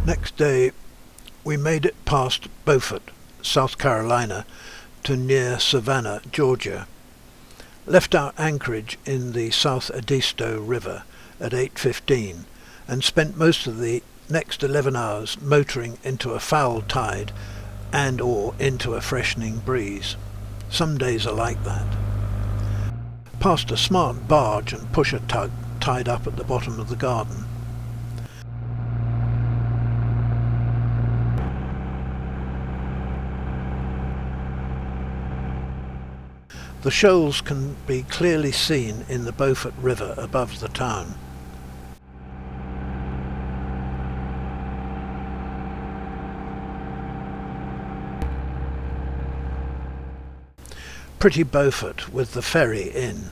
Next day we made it past Beaufort, South Carolina, to near Savannah, Georgia. Left our anchorage in the South Edisto River at 8:15 and spent most of the next 11 hours motoring into a foul tide and or into a freshening breeze. Some days are like that. Past a smart barge and pusher tug tied up at the bottom of the garden. The shoals can be clearly seen in the Beaufort River above the town. Pretty Beaufort with the ferry in.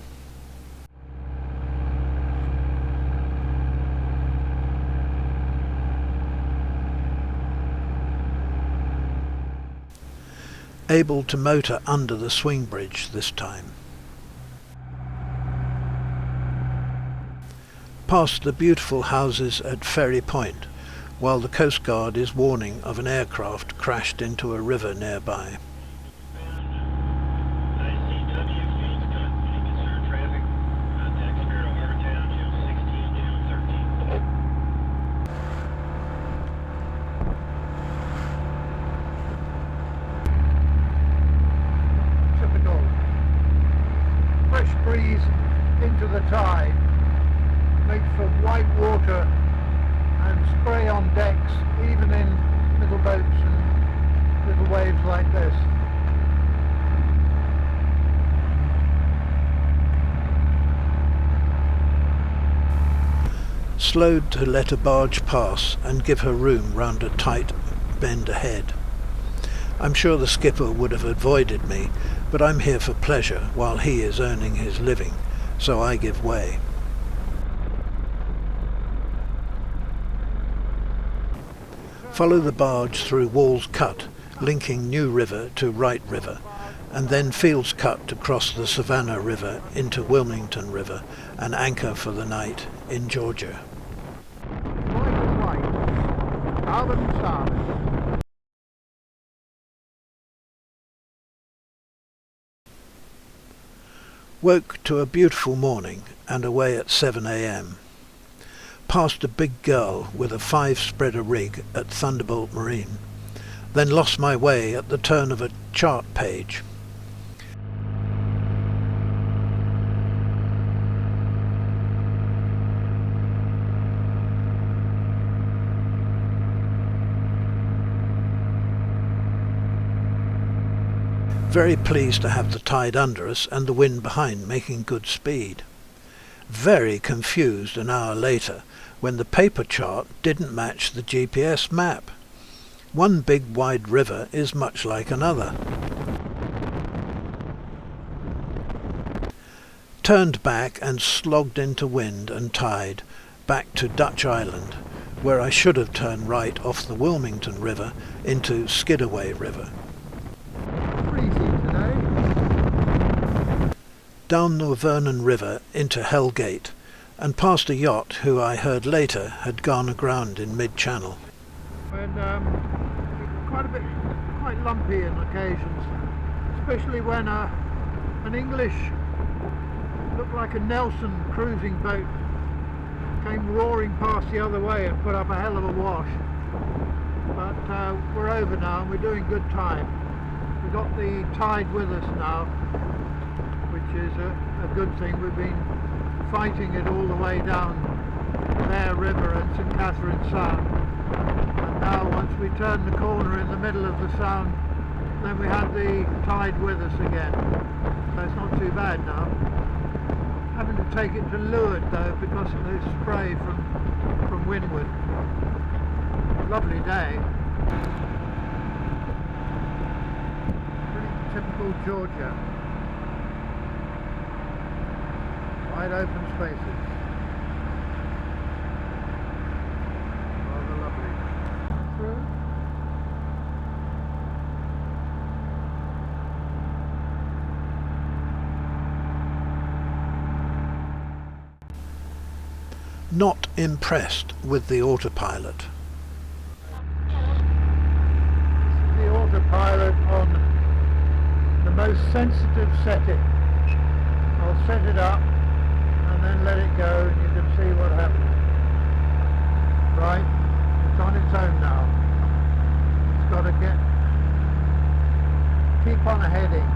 Able to motor under the swing bridge this time. Past the beautiful houses at Ferry Point, while the Coast Guard is warning of an aircraft crashed into a river nearby. Breeze into the tide makes for white water and spray on decks, even in little boats and little waves like this. Slowed to let a barge pass and give her room round a tight bend ahead. I'm sure the skipper would have avoided me, but I'm here for pleasure while he is earning his living, so I give way. Follow the barge through Walls Cut, linking New River to Wright River, and then Fields Cut to cross the Savannah River into Wilmington River and anchor for the night in Georgia. Albin Sound. Woke to a beautiful morning and away at 7 a.m. Passed a big girl with a 5-spreader rig at Thunderbolt Marine, then lost my way at the turn of a chart page. Very pleased to have the tide under us and the wind behind making good speed. Very confused an hour later when the paper chart didn't match the GPS map. One big wide river is much like another. Turned back and slogged into wind and tide back to Dutch Island, where I should have turned right off the Wilmington River into Skidaway River. Down the Vernon River into Hell Gate, and past a yacht who I heard later had gone aground in mid-channel. And quite lumpy on occasions, especially when an English, looked like a Nelson cruising boat, came roaring past the other way and put up a hell of a wash. But we're over now and we're doing good time. We've got the tide with us now, which is a good thing. We've been fighting it all the way down Bear River and St. Catherine Sound, and now once we turn the corner in the middle of the sound, then we have the tide with us again, so it's not too bad now. Having to take it to leeward though because of the spray from windward. Lovely day. Pretty typical Georgia. Wide open spaces. Rather lovely. Through. Not impressed with the autopilot. autopilot on the most sensitive setting. I'll set it up and then let it go, and you can see what happens. Right, it's on its own now. It's got to keep on heading.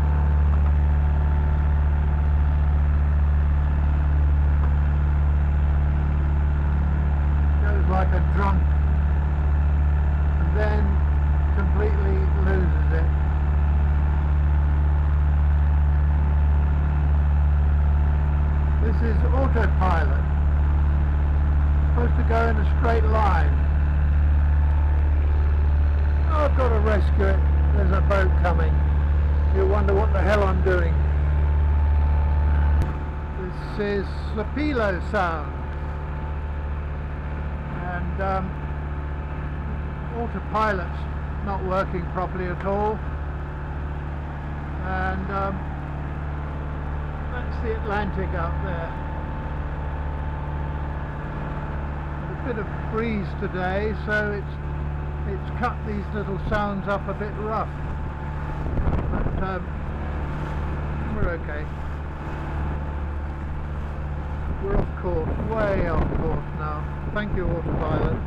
Goes like a drunk, and then completely loses it. This is autopilot. It's supposed to go in a straight line. Oh, I've got to rescue it. There's a boat coming. You'll wonder what the hell I'm doing. This is Doboy Sound. And autopilot's not working properly at all. And that's the Atlantic out there. A bit of breeze today, so it's cut these little sounds up a bit rough. But we're okay. We're off course, way off course now. Thank you, autopilot.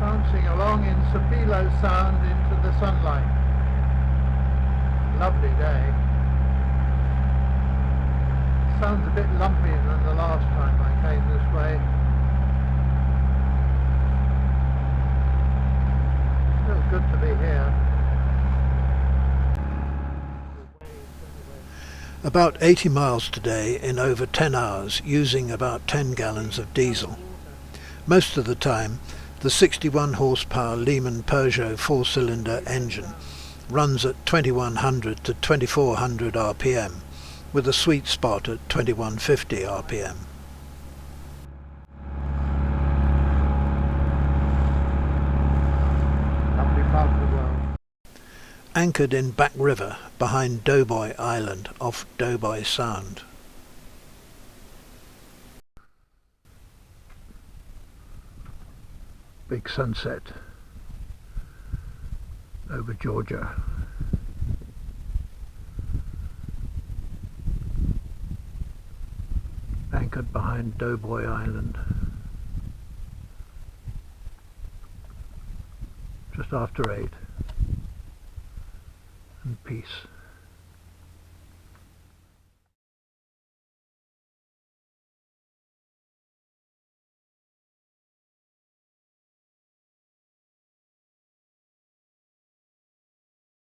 Bouncing along in Doboy Sound into the sunlight. Lovely day. Sounds a bit lumpier than the last time I came this way. Still good to be here. About 80 miles today in over 10 hours, using about 10 gallons of diesel. Most of the time, the 61 horsepower Lehman Peugeot 4-cylinder engine runs at 2100 to 2400 RPM, with a sweet spot at 2150 RPM. Lovely part of the world. Anchored in Back River behind Doboy Island off Doboy Sound. Big sunset over Georgia. Anchored behind Doboy Island. Just after 8. And peace.